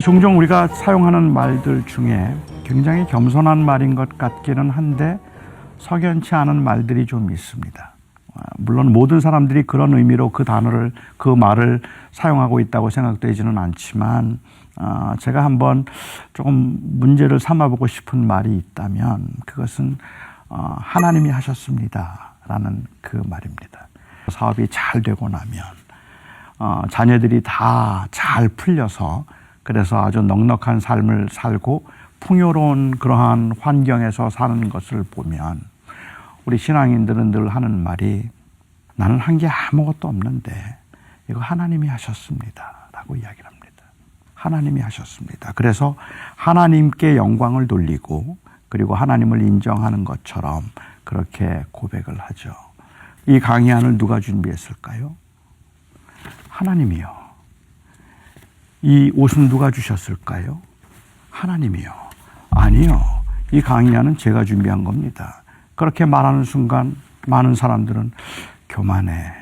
종종 우리가 사용하는 말들 중에 굉장히 겸손한 말인 것 같기는 한데 석연치 않은 말들이 좀 있습니다. 물론 모든 사람들이 그런 의미로 그 단어를, 그 말을 사용하고 있다고 생각되지는 않지만 제가 한번 조금 문제를 삼아보고 싶은 말이 있다면 그것은 하나님이 하셨습니다 라는 그 말입니다. 사업이 잘 되고 나면 자녀들이 다 잘 풀려서 그래서 아주 넉넉한 삶을 살고 풍요로운 그러한 환경에서 사는 것을 보면 우리 신앙인들은 늘 하는 말이 나는 한 게 아무것도 없는데 이거 하나님이 하셨습니다 라고 이야기를 합니다. 하나님이 하셨습니다. 그래서 하나님께 영광을 돌리고 그리고 하나님을 인정하는 것처럼 그렇게 고백을 하죠. 이 강의안을 누가 준비했을까요? 하나님이요. 이 옷은 누가 주셨을까요? 하나님이요. 아니요. 이 강의안은 제가 준비한 겁니다. 그렇게 말하는 순간 많은 사람들은 교만해.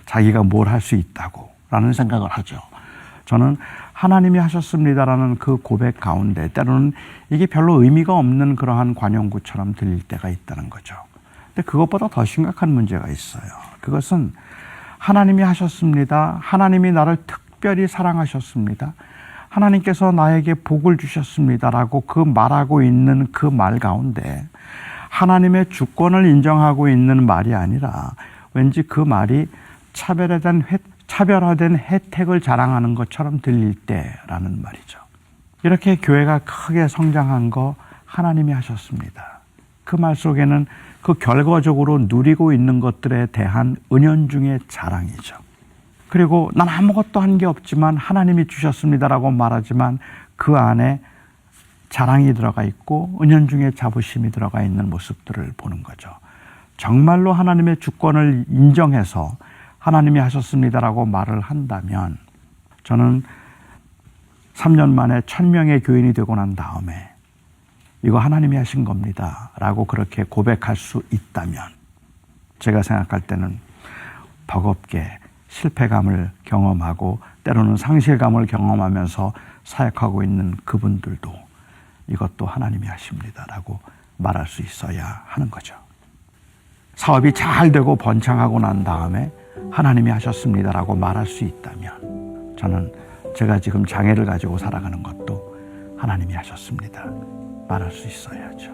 자기가 뭘 할 수 있다고 라는 생각을 하죠. 저는 하나님이 하셨습니다라는 그 고백 가운데 때로는 이게 별로 의미가 없는 그러한 관용구처럼 들릴 때가 있다는 거죠. 근데 그것보다 더 심각한 문제가 있어요. 그것은 하나님이 하셨습니다. 하나님이 나를 특별히 사랑하셨습니다. 하나님께서 나에게 복을 주셨습니다라고 그 말하고 있는 그 말 가운데 하나님의 주권을 인정하고 있는 말이 아니라 왠지 그 말이 차별화된 혜택을 자랑하는 것처럼 들릴 때라는 말이죠. 이렇게 교회가 크게 성장한 거 하나님이 하셨습니다. 그 말 속에는 그 결과적으로 누리고 있는 것들에 대한 은연중의 자랑이죠. 그리고 난 아무것도 한 게 없지만 하나님이 주셨습니다라고 말하지만 그 안에 자랑이 들어가 있고 은연중의 자부심이 들어가 있는 모습들을 보는 거죠. 정말로 하나님의 주권을 인정해서 하나님이 하셨습니다라고 말을 한다면 저는 3년 만에 1000명의 교인이 되고 난 다음에 이거 하나님이 하신 겁니다 라고 그렇게 고백할 수 있다면 제가 생각할 때는 버겁게 실패감을 경험하고 때로는 상실감을 경험하면서 사역하고 있는 그분들도 이것도 하나님이 하십니다라고 말할 수 있어야 하는 거죠. 사업이 잘 되고 번창하고 난 다음에 하나님이 하셨습니다라고 말할 수 있다면 저는 제가 지금 장애를 가지고 살아가는 것도 하나님이 하셨습니다 말할 수 있어야죠.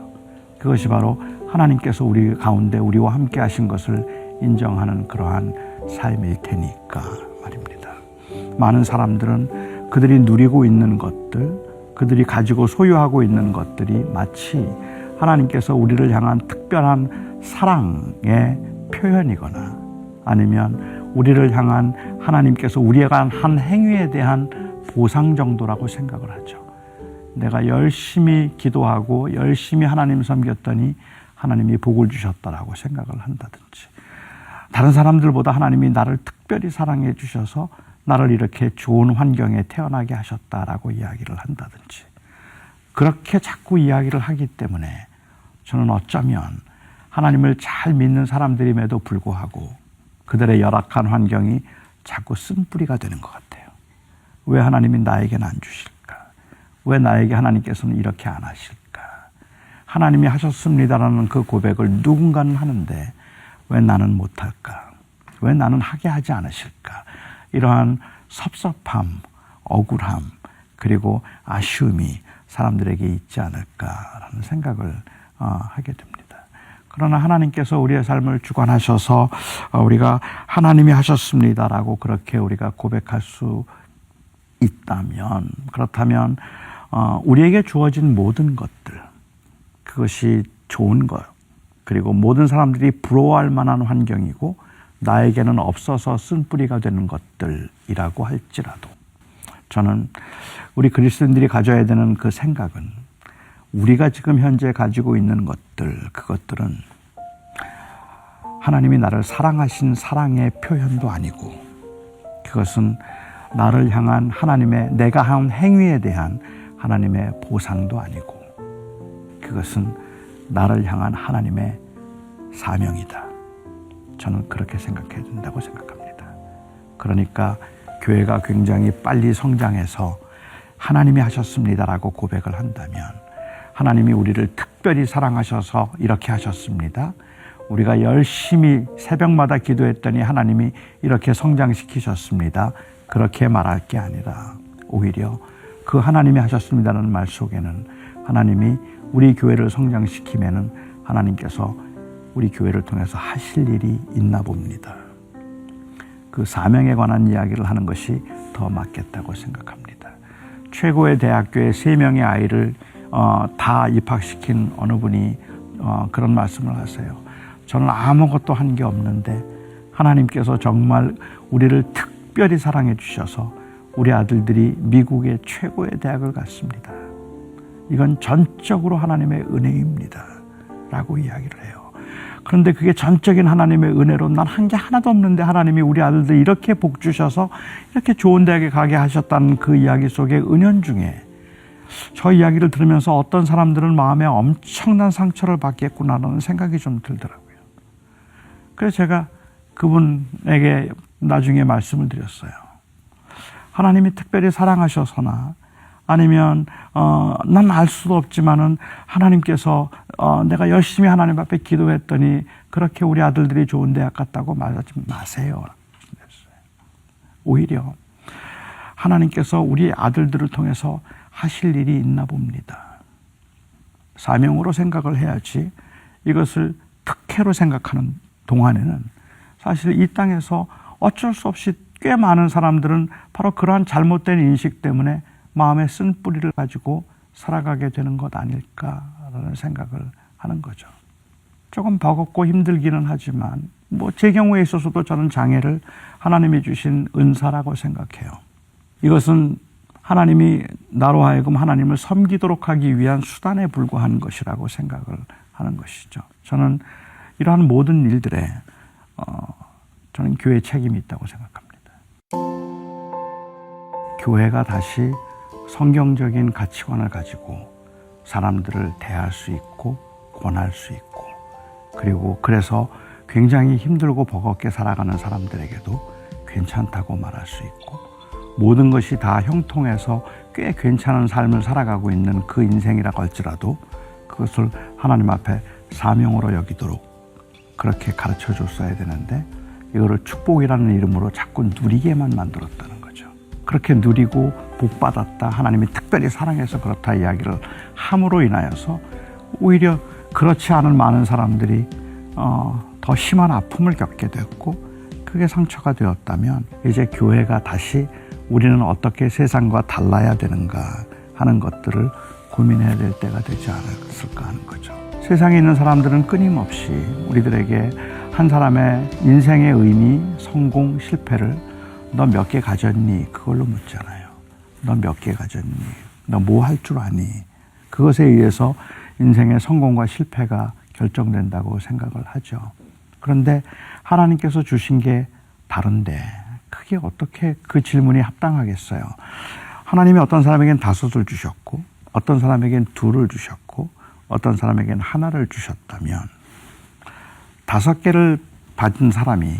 그것이 바로 하나님께서 우리 가운데 우리와 함께 하신 것을 인정하는 그러한 삶일 테니까 말입니다. 많은 사람들은 그들이 누리고 있는 것들, 그들이 가지고 소유하고 있는 것들이 마치 하나님께서 우리를 향한 특별한 사랑의 표현이거나 아니면 우리를 향한 하나님께서 우리에 관한 한 행위에 대한 보상 정도라고 생각을 하죠. 내가 열심히 기도하고 열심히 하나님 섬겼더니 하나님이 복을 주셨다라고 생각을 한다든지 다른 사람들보다 하나님이 나를 특별히 사랑해 주셔서 나를 이렇게 좋은 환경에 태어나게 하셨다라고 이야기를 한다든지 그렇게 자꾸 이야기를 하기 때문에 저는 어쩌면 하나님을 잘 믿는 사람들임에도 불구하고 그들의 열악한 환경이 자꾸 쓴뿌리가 되는 것 같아요. 왜 하나님이 나에게는 안 주실까? 왜 나에게 하나님께서는 이렇게 안 하실까? 하나님이 하셨습니다라는 그 고백을 누군가는 하는데 왜 나는 못할까? 왜 나는 하게 하지 않으실까? 이러한 섭섭함, 억울함, 그리고 아쉬움이 사람들에게 있지 않을까라는 생각을 하게 됩니다. 그러나 하나님께서 우리의 삶을 주관하셔서 우리가 하나님이 하셨습니다라고 그렇게 우리가 고백할 수 있다면 그렇다면 우리에게 주어진 모든 것들 그것이 좋은 것 그리고 모든 사람들이 부러워할 만한 환경이고 나에게는 없어서 쓴뿌리가 되는 것들이라고 할지라도 저는 우리 그리스도인들이 가져야 되는 그 생각은 우리가 지금 현재 가지고 있는 것들 그것들은 하나님이 나를 사랑하신 사랑의 표현도 아니고 그것은 나를 향한 하나님의 내가 한 행위에 대한 하나님의 보상도 아니고 그것은 나를 향한 하나님의 사명이다. 저는 그렇게 생각해야 된다고 생각합니다. 그러니까 교회가 굉장히 빨리 성장해서 하나님이 하셨습니다라고 고백을 한다면, 하나님이 우리를 특별히 사랑하셔서 이렇게 하셨습니다, 우리가 열심히 새벽마다 기도했더니 하나님이 이렇게 성장시키셨습니다, 그렇게 말할 게 아니라 오히려 그 하나님이 하셨습니다라는 말 속에는 하나님이 우리 교회를 성장시키면은 하나님께서 우리 교회를 통해서 하실 일이 있나 봅니다. 그 사명에 관한 이야기를 하는 것이 더 맞겠다고 생각합니다. 최고의 대학교에 3명의 아이를 다 입학시킨 어느 분이 그런 말씀을 하세요. 저는 아무것도 한 게 없는데 하나님께서 정말 우리를 특별히 사랑해 주셔서 우리 아들들이 미국의 최고의 대학을 갔습니다. 이건 전적으로 하나님의 은혜입니다 라고 이야기를 해요. 그런데 그게 전적인 하나님의 은혜로 난 한 게 하나도 없는데 하나님이 우리 아들들 이렇게 복 주셔서 이렇게 좋은 대학에 가게 하셨다는 그 이야기 속에 은연중에 저 이야기를 들으면서 어떤 사람들은 마음에 엄청난 상처를 받겠구나라는 생각이 좀 들더라고요. 그래서 제가 그분에게 나중에 말씀을 드렸어요. 하나님이 특별히 사랑하셔서나 아니면 난 알 수도 없지만은 하나님께서 내가 열심히 하나님 앞에 기도했더니 그렇게 우리 아들들이 좋은 대학 갔다고 말하지 마세요. 오히려 하나님께서 우리 아들들을 통해서 하실 일이 있나 봅니다. 사명으로 생각을 해야지 이것을 특혜로 생각하는 동안에는 사실 이 땅에서 어쩔 수 없이 꽤 많은 사람들은 바로 그러한 잘못된 인식 때문에 마음에 쓴 뿌리를 가지고 살아가게 되는 것 아닐까라는 생각을 하는 거죠. 조금 버겁고 힘들기는 하지만 제 경우에 있어서도 저는 장애를 하나님이 주신 은사라고 생각해요. 이것은 하나님이 나로 하여금 하나님을 섬기도록 하기 위한 수단에 불과한 것이라고 생각을 하는 것이죠. 저는 이러한 모든 일들에 저는 교회의 책임이 있다고 생각합니다. 교회가 다시 성경적인 가치관을 가지고 사람들을 대할 수 있고 권할 수 있고, 그리고 그래서 굉장히 힘들고 버겁게 살아가는 사람들에게도 괜찮다고 말할 수 있고, 모든 것이 다 형통해서 꽤 괜찮은 삶을 살아가고 있는 그 인생이라고 할지라도 그것을 하나님 앞에 사명으로 여기도록 그렇게 가르쳐 줬어야 되는데 이거를 축복이라는 이름으로 자꾸 누리게만 만들었다는 거죠. 그렇게 누리고 복받았다, 하나님이 특별히 사랑해서 그렇다 이야기를 함으로 인하여서 오히려 그렇지 않은 많은 사람들이 더 심한 아픔을 겪게 됐고, 그게 상처가 되었다면 이제 교회가 다시 우리는 어떻게 세상과 달라야 되는가 하는 것들을 고민해야 될 때가 되지 않았을까 하는 거죠. 세상에 있는 사람들은 끊임없이 우리들에게 한 사람의 인생의 의미, 성공, 실패를 너 몇 개 가졌니? 그걸로 묻잖아요. 너 몇 개 가졌니? 너 뭐 할 줄 아니? 그것에 의해서 인생의 성공과 실패가 결정된다고 생각을 하죠. 그런데 하나님께서 주신 게 다른데 그게 어떻게 그 질문이 합당하겠어요? 하나님이 어떤 사람에겐 5을 주셨고 어떤 사람에겐 2를 주셨고 어떤 사람에겐 1를 주셨다면 5개를 받은 사람이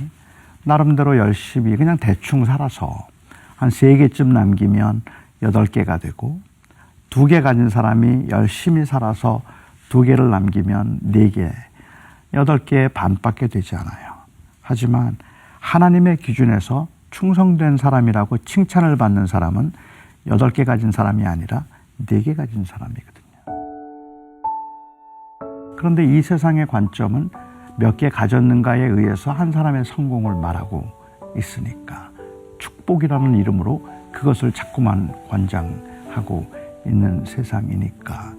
나름대로 열심히 그냥 대충 살아서 한 3개쯤 남기면 8개가 되고, 2개 가진 사람이 열심히 살아서 2개를 남기면 4개, 8개의 반밖에 되지 않아요. 하지만 하나님의 기준에서 충성된 사람이라고 칭찬을 받는 사람은 8개 가진 사람이 아니라 4개 가진 사람이거든요. 그런데 이 세상의 관점은 몇 개 가졌는가에 의해서 한 사람의 성공을 말하고 있으니까 축복이라는 이름으로 그것을 자꾸만 권장하고 있는 세상이니까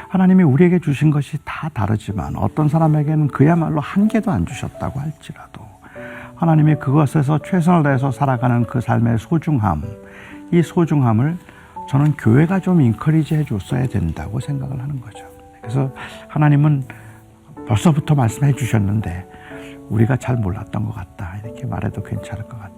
하나님이 우리에게 주신 것이 다 다르지만 어떤 사람에게는 그야말로 1개도 안 주셨다고 할지라도 하나님이 그것에서 최선을 다해서 살아가는 그 삶의 소중함, 이 소중함을 저는 교회가 좀 인커리지 해줬어야 된다고 생각을 하는 거죠. 그래서 하나님은 벌써부터 말씀해 주셨는데 우리가 잘 몰랐던 것 같다 이렇게 말해도 괜찮을 것 같아요.